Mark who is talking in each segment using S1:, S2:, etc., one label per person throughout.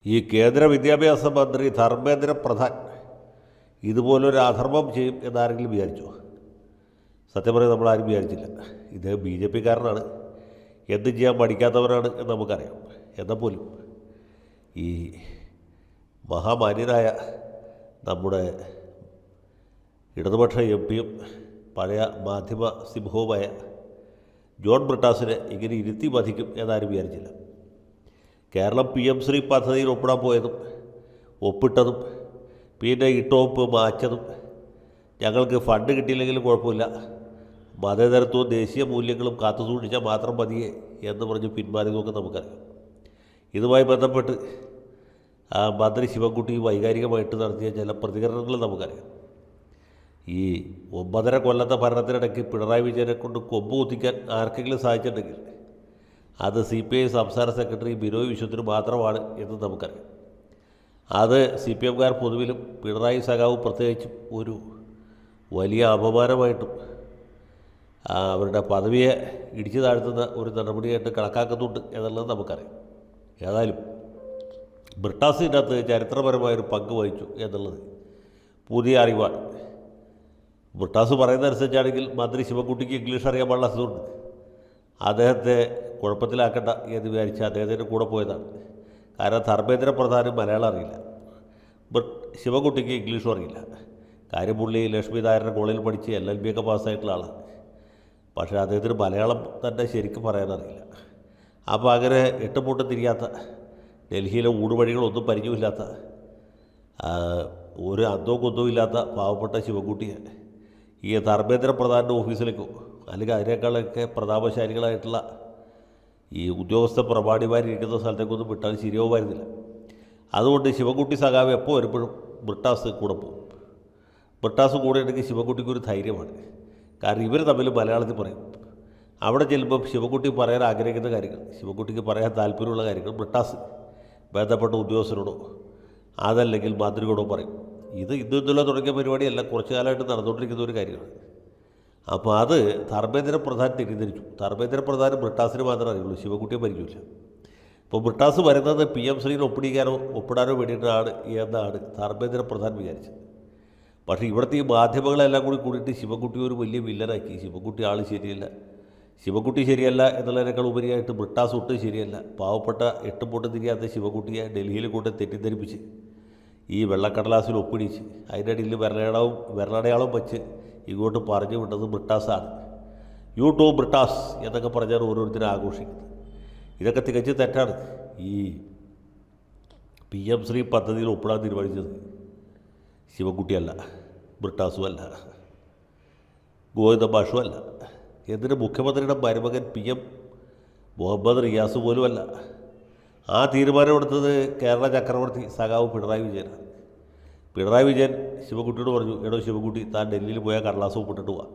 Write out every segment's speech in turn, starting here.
S1: ഈ കേന്ദ്ര വിദ്യാഭ്യാസ മന്ത്രി ധർമ്മേന്ദ്ര പ്രധാൻ ഇതുപോലൊരു അധർമ്മം ചെയ്യും എന്നാരെങ്കിലും വിചാരിച്ചോ? സത്യം പറഞ്ഞാൽ നമ്മളാരും വിചാരിച്ചില്ല. ഇത് ബി ജെ പിക്കാരനാണ്, എന്തും ചെയ്യാൻ പഠിക്കാത്തവരാണ് എന്ന് നമുക്കറിയാം. എന്നാൽ പോലും ഈ മഹാമാന്യനായ നമ്മുടെ ഇടതുപക്ഷ എം പിയും പഴയ മാധ്യമ സിംഹവുമായ ജോൺ ബ്രിട്ടാസിനെ ഇങ്ങനെ ഇരുത്തി ബാധിക്കും എന്നാരും വിചാരിച്ചില്ല. കേരളം PM ശ്രീ പദ്ധതിയിൽ ഒപ്പിടാൻ പോയതും ഒപ്പിട്ടതും പിന്നെ ഇട്ടോപ്പ് മാറ്റതും ഞങ്ങൾക്ക് ഫണ്ട് കിട്ടിയില്ലെങ്കിലും കുഴപ്പമില്ല, മതേതരത്വവും ദേശീയ മൂല്യങ്ങളും കാത്തു സൂക്ഷിച്ചാൽ മാത്രം മതിയേ എന്ന് പറഞ്ഞ് പിന്മാറിയതൊക്കെ നമുക്കറിയാം. ഇതുമായി ബന്ധപ്പെട്ട് മന്ത്രി ശിവൻകുട്ടി വൈകാരികമായിട്ട് നടത്തിയ ചില പ്രതികരണങ്ങൾ നമുക്കറിയാം. ഈ 9.5 കൊല്ലത്തെ ഭരണത്തിനിടയ്ക്ക് പിണറായി വിജയനെ കൊണ്ട് കൊമ്പ് കുത്തിക്കാൻ ആർക്കെങ്കിലും സാധിച്ചിട്ടുണ്ടെങ്കിൽ അത് CPI സംസ്ഥാന സെക്രട്ടറി ബിനോയ് വിശ്വത്തിന് മാത്രമാണ് എന്ന് നമുക്കറിയാം. അത് CPMകാർ പൊതുവിലും പിണറായി സഖാവ് പ്രത്യേകിച്ചും ഒരു വലിയ അപമാനമായിട്ടും അവരുടെ പദവിയെ ഇടിച്ചു താഴ്ത്തുന്ന ഒരു നടപടിയായിട്ട് കണക്കാക്കുന്നുണ്ട് എന്നുള്ളത് നമുക്കറിയാം. ഏതായാലും ബ്രിട്ടാസ് ഇതിനകത്ത് ചരിത്രപരമായൊരു പങ്ക് വഹിച്ചു എന്നുള്ളത് പുതിയ അറിവാണ്. ബ്രിട്ടാസ് പറയുന്നതനുസരിച്ചാണെങ്കിൽ മന്ത്രി ശിവൻകുട്ടിക്ക് ഇംഗ്ലീഷ് അറിയാൻ പാടില്ലാത്തതുകൊണ്ട് അദ്ദേഹത്തെ കുഴപ്പത്തിലാക്കണ്ട എന്ന് വിചാരിച്ച് അദ്ദേഹത്തിൻ്റെ കൂടെ പോയതാണ്. കാരണം ധർമ്മേന്ദ്ര പ്രധാനും മലയാളം അറിയില്ല, ശിവൻകുട്ടിക്ക് ഇംഗ്ലീഷും അറിയില്ല. കാര്യം പുള്ളി ലക്ഷ്മി നായരുടെ കോളേജിൽ പഠിച്ച് LLB ഒക്കെ പാസ്സായിട്ടുള്ള ആളാണ്. പക്ഷേ അദ്ദേഹത്തിന് മലയാളം തന്നെ ശരിക്കും പറയാനറിയില്ല. അപ്പോൾ അങ്ങനെ എട്ടും പൊട്ടും തിരിയാത്ത, ഡൽഹിയിലെ ഊടുവഴികളൊന്നും പരിചയമില്ലാത്ത, ഒരു അന്തവും കുന്തവും ഇല്ലാത്ത പാവപ്പെട്ട ശിവൻകുട്ടിയെ ഈ ധർമ്മേന്ദ്ര പ്രധാൻ്റെ ഓഫീസിലേക്കോ അല്ലെങ്കിൽ അതിനേക്കാളൊക്കെ പ്രതാപശാലികളായിട്ടുള്ള ഈ ഉദ്യോഗസ്ഥ പ്രമാണിമാരിരിക്കുന്ന സ്ഥലത്തേക്കൊന്നും വിട്ടാൽ ശരിയാവുമായിരുന്നില്ല. അതുകൊണ്ട് ശിവൻകുട്ടി സഖാവ് എപ്പോൾ വരുമ്പോഴും ബ്രിട്ടാസ് കൂടെ പോകും. ബ്രിട്ടാസ് കൂടെ ഉണ്ടെങ്കിൽ ശിവൻകുട്ടിക്കൊരു ധൈര്യമാണ്. കാരണം ഇവർ തമ്മിൽ മലയാളത്തിൽ പറയും. അവിടെ ചെല്ലുമ്പോൾ ശിവൻകുട്ടി പറയാൻ ആഗ്രഹിക്കുന്ന കാര്യങ്ങൾ, ശിവൻകുട്ടിക്ക് പറയാൻ താല്പര്യമുള്ള കാര്യങ്ങൾ ബ്രിട്ടാസ് ബന്ധപ്പെട്ട ഉദ്യോഗസ്ഥരോടോ അതല്ലെങ്കിൽ മന്ത്രിയോടോ പറയും. ഇത് ഇന്നലെ തുടങ്ങിയ പരിപാടിയല്ല, കുറച്ചു കാലമായിട്ട് നടന്നുകൊണ്ടിരിക്കുന്ന ഒരു കാര്യമാണ്. അപ്പോൾ അത് ധർമ്മേന്ദ്ര പ്രധാൻ തെറ്റിദ്ധരിച്ചു. ധർമ്മേന്ദ്ര പ്രധാൻ ബ്രിട്ടാസിന് മാത്രമേ അറിയുള്ളൂ, ശിവൻകുട്ടിയെ പരിചയമില്ല. ഇപ്പോൾ ബ്രിട്ടാസ് വരുന്നത് PM ശ്രീയിൽ ഒപ്പിടാനോ വേണ്ടിയിട്ടാണ് എന്നാണ് ധർമ്മേന്ദ്ര പ്രധാൻ വിചാരിച്ചത്. പക്ഷേ ഇവിടുത്തെ ഈ മാധ്യമങ്ങളെല്ലാം കൂടിയിട്ട് ശിവൻകുട്ടി ഒരു വലിയ വില്ലനാക്കി. ശിവൻകുട്ടി ആൾ ശരിയല്ല, ശിവൻകുട്ടി ശരിയല്ല എന്നുള്ളതിനേക്കാൾ ഉപരിയായിട്ട് ബ്രിട്ടാസ് ഒട്ടും ശരിയല്ല. പാവപ്പെട്ട എട്ടും പൊട്ടും തിരിയാത്ത ശിവൻകുട്ടിയെ ഡൽഹിയിൽ കൊണ്ട് തെറ്റിദ്ധരിപ്പിച്ച് ഈ വെള്ളക്കടലാസിൽ ഒപ്പിടിച്ച് അതിൻ്റെ ഇടയിൽ വിരലടയാളം വെച്ച് ഇങ്ങോട്ട് പറഞ്ഞു വിട്ടത് ബ്രിട്ടാസാണ്. യു ടു ബ്രിട്ടാസ് എന്നൊക്കെ പറഞ്ഞാണ് ഓരോരുത്തരും ആഘോഷിക്കുന്നത്. ഇതൊക്കെ തികച്ച് തെറ്റാണ്. ഈ PM ശ്രീ പദ്ധതിയിൽ ഒപ്പിടാൻ തീരുമാനിച്ചത് ശിവൻകുട്ടിയല്ല, ബ്രിട്ടാസും അല്ല, ഗോവിന്ദ മാഷും അല്ല, എന്തിന് മുഖ്യമന്ത്രിയുടെ മരുമകൻ PM മുഹമ്മദ് റിയാസ് പോലുമല്ല. ആ തീരുമാനമെടുത്തത് കേരള ചക്രവർത്തി സഖാവ് പിണറായി വിജയനാണ്. പിണറായി വിജയൻ ശിവൻകുട്ടിയോട് പറഞ്ഞു, എടോ ശിവൻകുട്ടി, താൻ ഡൽഹിയിൽ പോയാൽ കടലാസ് ഒപ്പിട്ടിട്ട് പോവാം,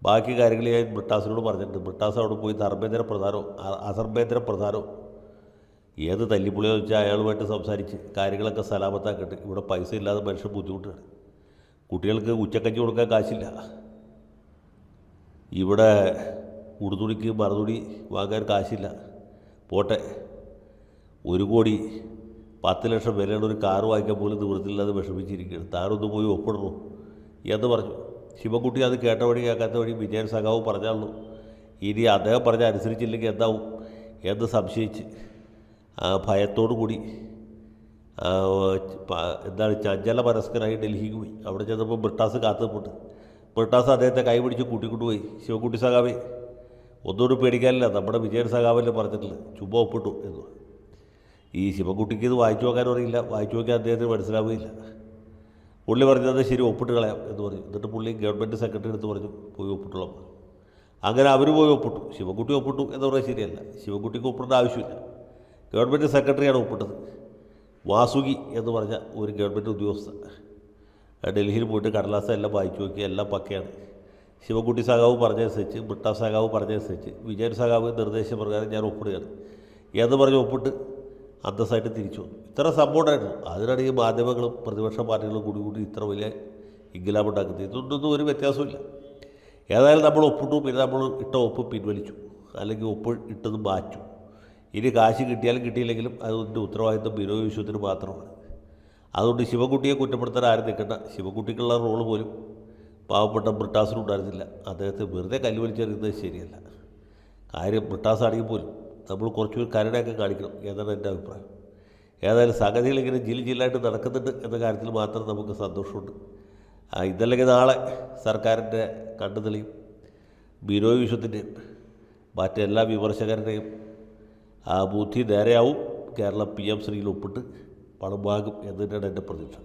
S1: ബാക്കി കാര്യങ്ങൾ ഞാൻ ബ്രിട്ടാസിനോട് പറഞ്ഞിട്ടുണ്ട്. ബ്രിട്ടാസ് അവിടെ പോയി ധർമ്മേന്ദ്ര പ്രധാനോ അധർമ്മേന്ദ്ര പ്രധാനോ ഏത് തല്ലിപ്പുളിയോ വെച്ചാൽ അയാളുമായിട്ട് സംസാരിച്ച് കാര്യങ്ങളൊക്കെ സലാമത്താക്കിയിട്ട്, ഇവിടെ പൈസ ഇല്ലാതെ മനുഷ്യൻ ബുദ്ധിമുട്ടാണ്, കുട്ടികൾക്ക് ഉച്ചക്കഞ്ഞി കൊടുക്കാൻ കാശില്ല, ഇവിടെ ഉടുതുണിക്ക് മറുതുണി വാങ്ങാൻ കാശില്ല, പോട്ടെ 1 കോടി 10 ലക്ഷം വിലയുള്ള ഒരു കാറ് വാങ്ങിക്കാൻ പോലും നിവൃത്തിയില്ലാതെ വിഷമിച്ചിരിക്കുകയാണ്, താനൊന്ന് പോയി ഒപ്പിടണോ എന്ന് പറഞ്ഞു. ശിവൻകുട്ടി അത് കേട്ട വഴി കേൾക്കാത്ത വഴി വിജയൻ സഖാവ് പറഞ്ഞാണല്ലോ, ഇനി അദ്ദേഹം പറഞ്ഞ അനുസരിച്ചില്ലെങ്കിൽ എന്താവും എന്ന് സംശയിച്ച് ഭയത്തോടു കൂടി ചഞ്ചല മനസ്കനായി ഡൽഹിക്ക് പോയി. അവിടെ ചെന്നപ്പോൾ ബ്രിട്ടാസ് കാത്തുനിൽപ്പുണ്ട്. ബ്രിട്ടാസ് അദ്ദേഹത്തെ കൈ പിടിച്ച് കൂട്ടിക്കൊണ്ടുപോയി. ശിവൻകുട്ടി സഖാവേ, ഒന്നുകൂടി പേടിക്കാനില്ല, നമ്മുടെ വിജയൻ സഖാവല്ലേ പറഞ്ഞിട്ടില്ല, ചുമ്മാ ഒപ്പിട്ടു എന്ന്. ഈ ശിവൻകുട്ടിക്ക് ഇത് വായിച്ചു നോക്കാനും അറിയില്ല, വായിച്ചു നോക്കാൻ അദ്ദേഹത്തിന് മനസ്സിലാവുകയില്ല. പുള്ളി പറഞ്ഞത് ശരി, ഒപ്പിട്ട് കളയാം എന്ന് പറഞ്ഞു. എന്നിട്ട് പുള്ളി ഗവൺമെൻറ് സെക്രട്ടറി എടുത്ത് പറഞ്ഞു, പോയി ഒപ്പിട്ടോളാം. അങ്ങനെ അവർ പോയി ഒപ്പിട്ടു. ശിവൻകുട്ടി ഒപ്പിട്ടു എന്ന് പറഞ്ഞാൽ ശരിയല്ല, ശിവൻകുട്ടിക്ക് ഒപ്പിടേണ്ട ആവശ്യമില്ല, ഗവൺമെൻറ് സെക്രട്ടറിയാണ് ഒപ്പിട്ടത്. വാസുകി എന്ന് പറഞ്ഞ ഒരു ഗവൺമെൻറ് ഉദ്യോഗസ്ഥ ഡൽഹിയിൽ പോയിട്ട് കടലാസ് എല്ലാം വായിച്ചു നോക്കി, എല്ലാം പക്കയാണ്. ശിവൻകുട്ടി സഖാവ് പറഞ്ഞതനുസരിച്ച്, ബ്രിട്ടാസ് സഖാവ് പറഞ്ഞതനുസരിച്ച് വിജയൻ സഖാവ് നിർദ്ദേശപ്രകാരം ഞാൻ ഒപ്പിടുകയാണ് എന്ന് പറഞ്ഞ് ഒപ്പിട്ട് അന്തസ്സായിട്ട് തിരിച്ചു വന്നു. ഇത്ര സംഭവം ഉണ്ടായിരുന്നു. അതിനാണ് ഈ മാധ്യമങ്ങളും പ്രതിപക്ഷ പാർട്ടികളും കൂടി ഇത്ര വലിയ ഇംഗലാമുണ്ടാക്കുന്നത്. ഇതൊന്നും ഒരു വ്യത്യാസമില്ല. ഏതായാലും നമ്മൾ ഒപ്പിട്ടു, പിന്നെ നമ്മൾ ഇട്ട ഒപ്പ് പിൻവലിച്ചു, അല്ലെങ്കിൽ ഒപ്പ് ഇട്ടത് മാറ്റും. ഇനി കാശ് കിട്ടിയാലും കിട്ടിയില്ലെങ്കിലും അതിൻ്റെ ഉത്തരവാദിത്വം ബിനോയ് വിശ്വത്തിന് മാത്രമാണ്. അതുകൊണ്ട് ശിവൻകുട്ടിയെ കുറ്റപ്പെടുത്താൻ ആരും നിൽക്കണ്ട. ശിവൻകുട്ടിക്കുള്ള റോള് പോലും പാവപ്പെട്ട ബ്രിട്ടാസിനുണ്ടായിരുന്നില്ല. അദ്ദേഹത്തെ വെറുതെ കല്ലുവലിച്ചെറിയുന്നത് ശരിയല്ല. കാര്യം ബ്രിട്ടാസാണെങ്കിൽ പോലും നമ്മൾ കുറച്ചുകൂടി കരുണയൊക്കെ കാണിക്കണം എന്നാണ് എൻ്റെ അഭിപ്രായം. ഏതായാലും സംഗതികളിങ്ങനെ ജില്ലായിട്ട് നടക്കുന്നുണ്ട് എന്ന കാര്യത്തിൽ മാത്രം നമുക്ക് സന്തോഷമുണ്ട്. ഇതല്ലെങ്കിൽ നാളെ സർക്കാരിൻ്റെ കണ്ടു തെളിയും. ബിനോയ് വിശ്വത്തിൻ്റെയും മറ്റെല്ലാ വിമർശകരുടെയും ബുദ്ധി നേരെയാവും. കേരളം PM ശ്രീയിൽ ഒപ്പിട്ട് പണം വാങ്ങും എന്ന് തന്നെയാണ് എൻ്റെ പ്രതീക്ഷ.